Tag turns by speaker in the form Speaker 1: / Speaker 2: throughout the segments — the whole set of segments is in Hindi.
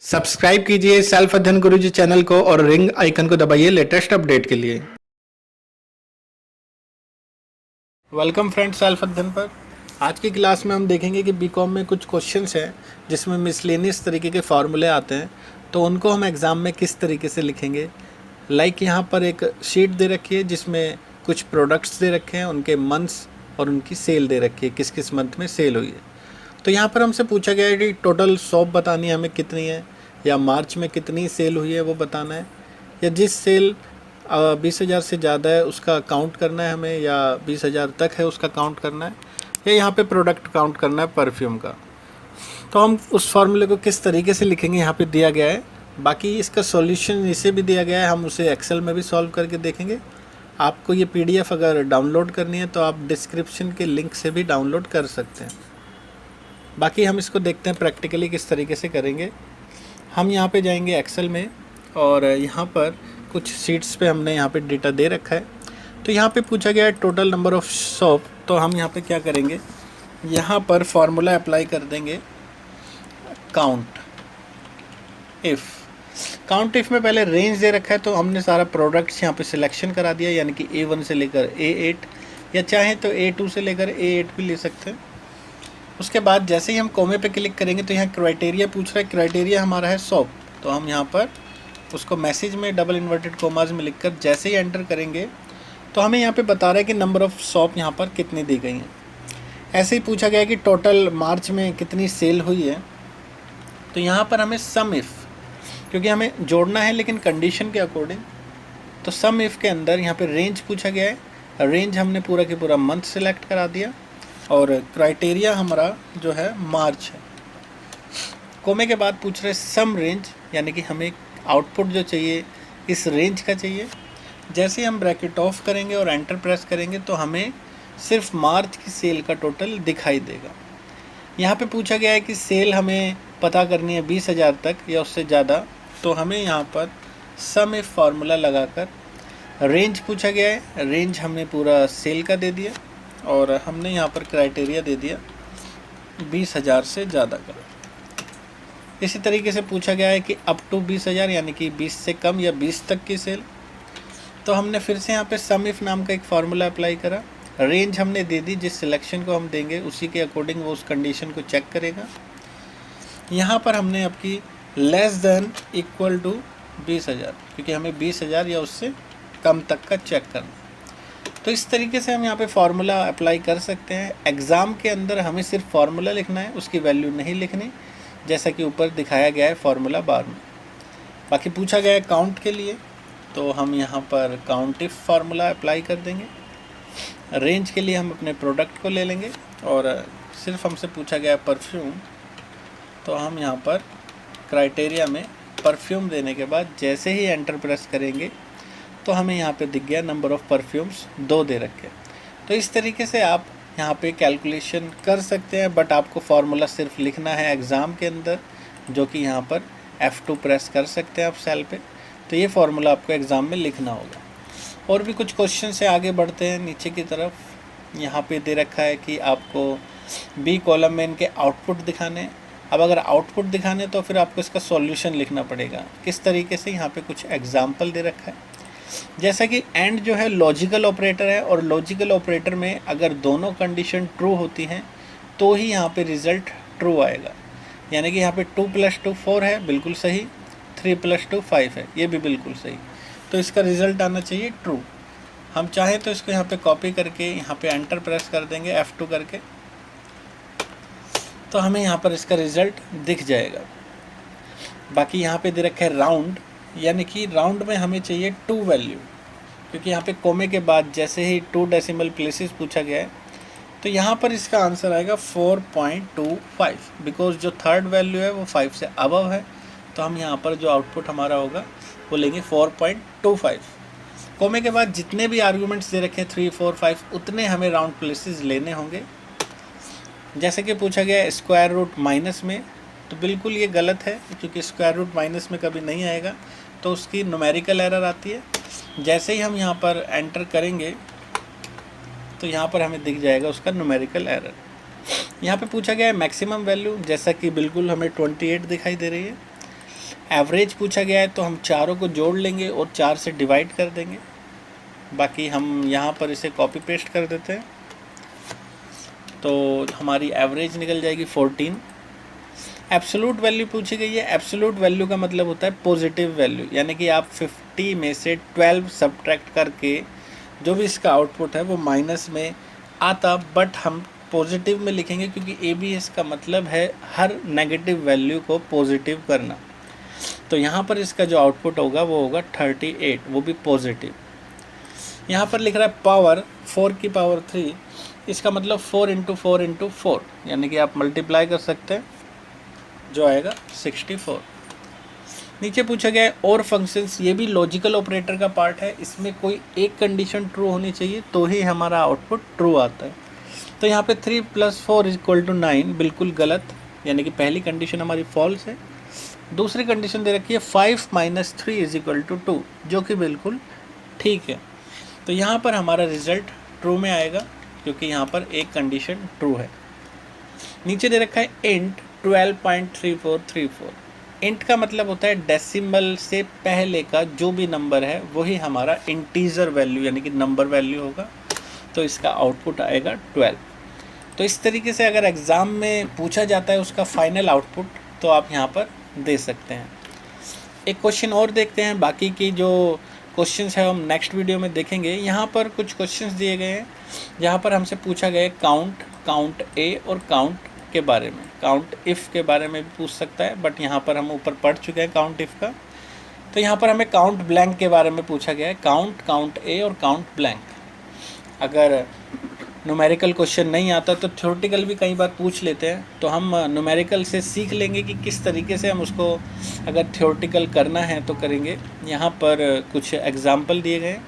Speaker 1: सब्सक्राइब कीजिए सेल्फ अध्ययन गुरुजी चैनल को और रिंग आइकन को दबाइए लेटेस्ट अपडेट के लिए। वेलकम फ्रेंड्स सेल्फ अध्ययन पर। आज की क्लास में हम देखेंगे कि बीकॉम में कुछ क्वेश्चंस हैं जिसमें मिसलेनियस तरीके के फार्मूले आते हैं, तो उनको हम एग्ज़ाम में किस तरीके से लिखेंगे। लाइक यहाँ पर एक शीट दे रखी है जिसमें कुछ प्रोडक्ट्स दे रखे हैं, उनके मंथ्स और उनकी सेल दे रखी है, किस किस मंथ में सेल हुई है। तो यहाँ पर हमसे पूछा गया है कि टोटल शॉप बतानी है हमें कितनी है, या मार्च में कितनी सेल हुई है वो बताना है, या जिस सेल 20,000 से ज़्यादा है उसका काउंट करना है हमें, या 20,000 तक है उसका काउंट करना है, या यहाँ पे प्रोडक्ट काउंट करना है परफ्यूम का। तो हम उस फार्मूले को किस तरीके से लिखेंगे यहाँ पे दिया गया है। बाकी इसका सॉल्यूशन इसे भी दिया गया है, हम उसे एक्सेल में भी सॉल्व करके देखेंगे। आपको ये PDF अगर डाउनलोड करनी है तो आप डिस्क्रिप्शन के लिंक से भी डाउनलोड कर सकते हैं। बाकी हम इसको देखते हैं प्रैक्टिकली किस तरीके से करेंगे। हम यहाँ पे जाएंगे एक्सेल में, और यहाँ पर कुछ शीट्स पे हमने यहाँ पे डेटा दे रखा है। तो यहाँ पे पूछा गया है टोटल नंबर ऑफ़ शॉप। तो हम यहाँ पे क्या करेंगे, यहाँ पर फार्मूला अप्लाई कर देंगे काउंट इफ़ में पहले रेंज दे रखा है, तो हमने सारा प्रोडक्ट्स यहाँ पे सिलेक्शन करा दिया, यानी कि A1 से लेकर A8, या चाहें तो A2 से लेकर A8 भी ले सकते हैं। उसके बाद जैसे ही हम कोमे पे क्लिक करेंगे तो यहाँ क्राइटेरिया पूछ रहा है, क्राइटेरिया हमारा है शॉप। तो हम यहाँ पर उसको मैसेज में डबल इन्वर्टेड कोमाज में लिखकर जैसे ही एंटर करेंगे तो हमें यहाँ पे बता रहा है कि नंबर ऑफ़ शॉप यहाँ पर कितनी दी गई हैं। ऐसे ही पूछा गया है कि टोटल मार्च में कितनी सेल हुई है। तो यहाँ पर हमें सम इफ़, क्योंकि हमें जोड़ना है लेकिन कंडीशन के अकॉर्डिंग, तो सम इफ़ के अंदर यहाँ पर रेंज पूछा गया है। रेंज हमने पूरा के पूरा मंथ सेलेक्ट करा दिया, और क्राइटेरिया हमारा जो है मार्च है। कोमे के बाद पूछ रहे सम रेंज, यानी कि हमें आउटपुट जो चाहिए इस रेंज का चाहिए। जैसे ही हम ब्रैकेट ऑफ करेंगे और एंटर प्रेस करेंगे तो हमें सिर्फ मार्च की सेल का टोटल दिखाई देगा। यहाँ पे पूछा गया है कि सेल हमें पता करनी है 20,000 तक या उससे ज़्यादा, तो हमें यहाँ पर सम इफ फार्मूला लगाकर रेंज पूछा गया है, रेंज हमने पूरा सेल का दे दिया, और हमने यहाँ पर क्राइटेरिया दे दिया 20,000 से ज़्यादा का। इसी तरीके से पूछा गया है कि अप टू 20,000, यानी कि 20 से कम या 20 तक की सेल। तो हमने फिर से यहाँ पे सम इफ नाम का एक फार्मूला अप्लाई करा, रेंज हमने दे दी, जिस सिलेक्शन को हम देंगे उसी के अकॉर्डिंग वो उस कंडीशन को चेक करेगा। यहाँ पर हमने आपकी लेस देन इक्वल टू 20,000, क्योंकि हमें 20,000 या उससे कम तक का चेक करना। तो इस तरीके से हम यहाँ पे फार्मूला अप्लाई कर सकते हैं। एग्ज़ाम के अंदर हमें सिर्फ फार्मूला लिखना है, उसकी वैल्यू नहीं लिखनी, जैसा कि ऊपर दिखाया गया है फार्मूला बार में। बाकी पूछा गया है काउंट के लिए, तो हम यहाँ पर काउंट इफ फार्मूला अप्लाई कर देंगे। रेंज के लिए हम अपने प्रोडक्ट को ले लेंगे, और सिर्फ हमसे पूछा गया है परफ्यूम, तो हम यहाँ पर क्राइटेरिया में परफ्यूम देने के बाद जैसे ही एंटर प्रेस करेंगे तो हमें यहाँ पे दिख गया नंबर ऑफ़ परफ्यूम्स 2 दे रखे। तो इस तरीके से आप यहाँ पे कैलकुलेशन कर सकते हैं, बट आपको फार्मूला सिर्फ लिखना है एग्ज़ाम के अंदर, जो कि यहाँ पर F2 प्रेस कर सकते हैं आप सेल पे। तो ये फार्मूला आपको एग्ज़ाम में लिखना होगा। और भी कुछ क्वेश्चन से आगे बढ़ते हैं नीचे की तरफ। यहाँ पे दे रखा है कि आपको B कॉलम में इनके आउटपुट दिखाने। अब अगर आउटपुट दिखाने तो फिर आपको इसका सॉल्यूशन लिखना पड़ेगा। किस तरीके से, यहाँ पे कुछ एग्जाम्पल दे रखा है। जैसा कि एंड जो है लॉजिकल ऑपरेटर है, और लॉजिकल ऑपरेटर में अगर दोनों कंडीशन ट्रू होती हैं तो ही यहाँ पे रिज़ल्ट ट्रू आएगा। यानी कि यहाँ पे 2 + 2 4 है, बिल्कुल सही। 3 + 2 5 है, ये भी बिल्कुल सही। तो इसका रिज़ल्ट आना चाहिए ट्रू। हम चाहें तो इसको यहाँ पे कॉपी करके यहाँ पे एंटर प्रेस कर देंगे F2 करके, तो हमें यहाँ पर इसका रिज़ल्ट दिख जाएगा। बाकी यहाँ पे दे रखा है राउंड, यानी कि राउंड में हमें चाहिए 2 वैल्यू, क्योंकि यहाँ पे कोमे के बाद जैसे ही 2 डेसिमल प्लेसेस पूछा गया है, तो यहाँ पर इसका आंसर आएगा 4.25, बिकॉज जो थर्ड वैल्यू है वो 5 से अबव है। तो हम यहाँ पर जो आउटपुट हमारा होगा वो लेंगे 4.25। कोमे के बाद जितने भी आर्गूमेंट्स दे रखे हैं 3, 4, 5, उतने हमें राउंड प्लेसेस लेने होंगे। जैसे कि पूछा गया स्क्वायर रूट माइनस में, तो बिल्कुल ये गलत है, क्योंकि स्क्वायर रूट माइनस में कभी नहीं आएगा, तो उसकी न्यूमेरिकल एरर आती है। जैसे ही हम यहाँ पर एंटर करेंगे तो यहाँ पर हमें दिख जाएगा उसका न्यूमेरिकल एरर। यहाँ पे पूछा गया है मैक्सिमम वैल्यू, जैसा कि बिल्कुल हमें 28 दिखाई दे रही है। एवरेज पूछा गया है तो हम चारों को जोड़ लेंगे और 4 से डिवाइड कर देंगे। बाकी हम यहाँ पर इसे कॉपी पेस्ट कर देते हैं तो हमारी एवरेज निकल जाएगी 14। एब्सोलूट वैल्यू पूछी गई है। एब्सोलूट वैल्यू का मतलब होता है पॉजिटिव वैल्यू, यानी कि आप 50 में से 12 सब्ट्रैक्ट करके जो भी इसका आउटपुट है वो माइनस में आता, बट हम पॉजिटिव में लिखेंगे क्योंकि ABS का मतलब है हर नेगेटिव वैल्यू को पॉजिटिव करना। तो यहाँ पर इसका जो आउटपुट होगा वो होगा 38, वो भी पॉजिटिव। यहाँ पर लिख रहा है पावर 4 की पावर 3, इसका मतलब 4 × 4 × 4, यानी कि आप मल्टीप्लाई कर सकते हैं, जो आएगा 64। नीचे पूछा गया है और फंक्शंस, ये भी लॉजिकल ऑपरेटर का पार्ट है। इसमें कोई एक कंडीशन ट्रू होनी चाहिए तो ही हमारा आउटपुट ट्रू आता है। तो यहाँ पे 3 + 4 = 9 बिल्कुल गलत, यानी कि पहली कंडीशन हमारी फॉल्स है। दूसरी कंडीशन दे रखी है 5 - 3 = 2, जो कि बिल्कुल ठीक है। तो यहाँ पर हमारा रिजल्ट ट्रू में आएगा क्योंकि यहाँ पर एक कंडीशन ट्रू है। नीचे दे रखा है इंट 12.3434। इंट का मतलब होता है डेसिमल से पहले का जो भी नंबर है वही हमारा इंटीजर वैल्यू यानी कि नंबर वैल्यू होगा। तो इसका आउटपुट आएगा 12। तो इस तरीके से अगर एग्ज़ाम में पूछा जाता है उसका फाइनल आउटपुट तो आप यहाँ पर दे सकते हैं। एक क्वेश्चन और देखते हैं, बाकी की जो क्वेश्चंस है हम नेक्स्ट वीडियो में देखेंगे। यहाँ पर कुछ क्वेश्चंस दिए गए हैं जहाँ पर हमसे पूछा गया है काउंट ए और काउंट के बारे में। काउंट इफ़ के बारे में भी पूछ सकता है, बट यहाँ पर हम ऊपर पढ़ चुके हैं काउंट इफ़ का। तो यहाँ पर हमें काउंट ब्लैंक के बारे में पूछा गया है, काउंट ए और काउंट ब्लैंक। अगर न्यूमेरिकल क्वेश्चन नहीं आता तो थ्योरेटिकल भी कई बार पूछ लेते हैं, तो हम न्यूमेरिकल से सीख लेंगे कि किस तरीके से हम उसको अगर थ्योरेटिकल करना है तो करेंगे। यहाँ पर कुछ एग्जाम्पल दिए गए,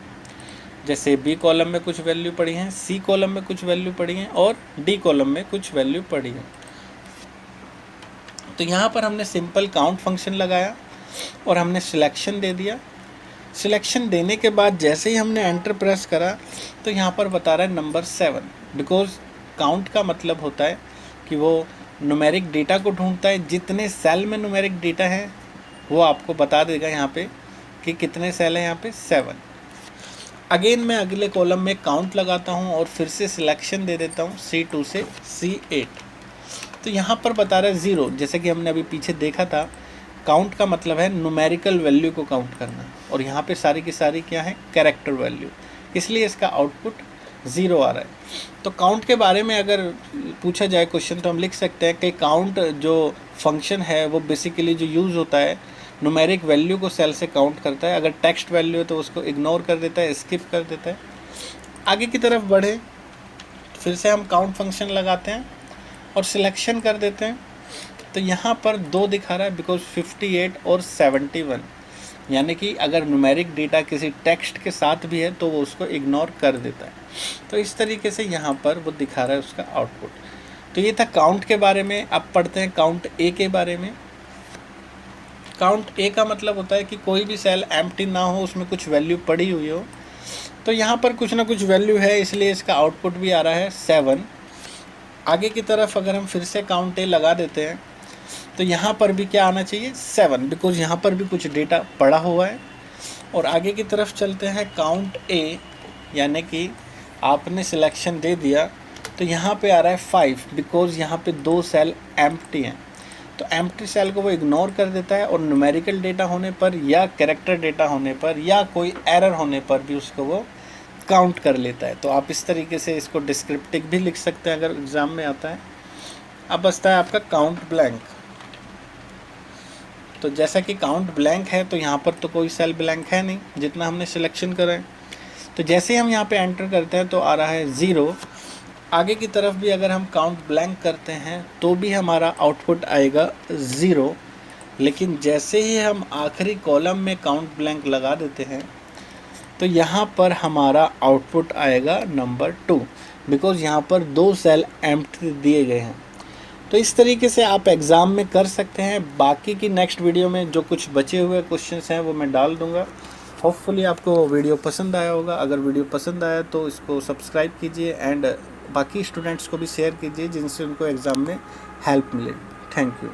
Speaker 1: जैसे बी कॉलम में कुछ वैल्यू पड़ी हैं, सी कॉलम में कुछ वैल्यू पड़ी हैं और डी कॉलम में कुछ वैल्यू पड़ी हैं। तो यहाँ पर हमने सिंपल काउंट फंक्शन लगाया और हमने सिलेक्शन दे दिया। सिलेक्शन देने के बाद जैसे ही हमने एंटर प्रेस करा तो यहाँ पर बता रहा है नंबर 7, बिकॉज काउंट का मतलब होता है कि वो न्यूमेरिक डेटा को ढूंढता है। जितने सेल में न्यूमेरिक डेटा है वो आपको बता देगा यहाँ पे कि कितने सेल हैं, यहाँ पे 7। अगेन मैं अगले कॉलम में काउंट लगाता हूँ और फिर से सिलेक्शन दे देता हूँ C2 से C8। तो यहाँ पर बता रहा है 0, जैसे कि हमने अभी पीछे देखा था। काउंट का मतलब है न्यूमेरिकल वैल्यू को काउंट करना, और यहाँ पे सारी की सारी क्या है, कैरेक्टर वैल्यू, इसलिए इसका आउटपुट 0 आ रहा है। तो काउंट के बारे में अगर पूछा जाए क्वेश्चन तो हम लिख सकते हैं कि काउंट जो फंक्शन है वो बेसिकली जो यूज़ होता है न्यूमेरिक वैल्यू को सेल से काउंट करता है। अगर टेक्स्ट वैल्यू है तो उसको इग्नोर कर देता है, स्किप कर देता है। आगे की तरफ बढ़े, फिर से हम काउंट फंक्शन लगाते हैं और सिलेक्शन कर देते हैं। तो यहाँ पर 2 दिखा रहा है बिकॉज 58 और 71, यानी कि अगर न्यूमेरिक डेटा किसी टेक्स्ट के साथ भी है तो वो उसको इग्नोर कर देता है। तो इस तरीके से यहाँ पर वो दिखा रहा है उसका आउटपुट। तो ये था काउंट के बारे में। अब पढ़ते हैं काउंट ए के बारे में। काउंट ए का मतलब होता है कि कोई भी सेल एम्प्टी ना हो, उसमें कुछ वैल्यू पड़ी हुई हो। तो यहाँ पर कुछ ना कुछ वैल्यू है, इसलिए इसका आउटपुट भी आ रहा है 7। आगे की तरफ अगर हम फिर से काउंट ए लगा देते हैं तो यहाँ पर भी क्या आना चाहिए, 7, बिकॉज यहाँ पर भी कुछ डेटा पड़ा हुआ है। और आगे की तरफ चलते हैं काउंट ए, यानी कि आपने सिलेक्शन दे दिया तो यहाँ पे आ रहा है 5, बिकॉज यहाँ पे 2 सेल एम्प्टी हैं। तो एम्प्टी सेल को वो इग्नोर कर देता है और न्यूमेरिकल डेटा होने पर या कैरेक्टर डेटा होने पर या कोई एरर होने पर भी उसको वो काउंट कर लेता है। तो आप इस तरीके से इसको डिस्क्रिप्टिव भी लिख सकते हैं अगर एग्ज़ाम में आता है। अब बचता है आपका काउंट ब्लैंक। तो जैसा कि काउंट ब्लैंक है तो यहाँ पर तो कोई सेल ब्लैंक है नहीं जितना हमने सिलेक्शन करा है। तो जैसे ही हम यहाँ पे एंटर करते हैं तो आ रहा है 0। आगे की तरफ भी अगर हम काउंट ब्लैंक करते हैं तो भी हमारा आउटपुट आएगा 0, लेकिन जैसे ही हम आखिरी कॉलम में काउंट ब्लैंक लगा देते हैं तो यहाँ पर हमारा आउटपुट आएगा नंबर 2, बिकॉज यहाँ पर 2 सेल एम्प्टी दिए गए हैं। तो इस तरीके से आप एग्ज़ाम में कर सकते हैं। बाकी की नेक्स्ट वीडियो में जो कुछ बचे हुए क्वेश्चंस हैं वो मैं डाल दूंगा। होपफुली आपको वीडियो पसंद आया होगा। अगर वीडियो पसंद आया तो इसको सब्सक्राइब कीजिए एंड बाकी स्टूडेंट्स को भी शेयर कीजिए जिनसे उनको एग्ज़ाम में हेल्प मिले। Thank you.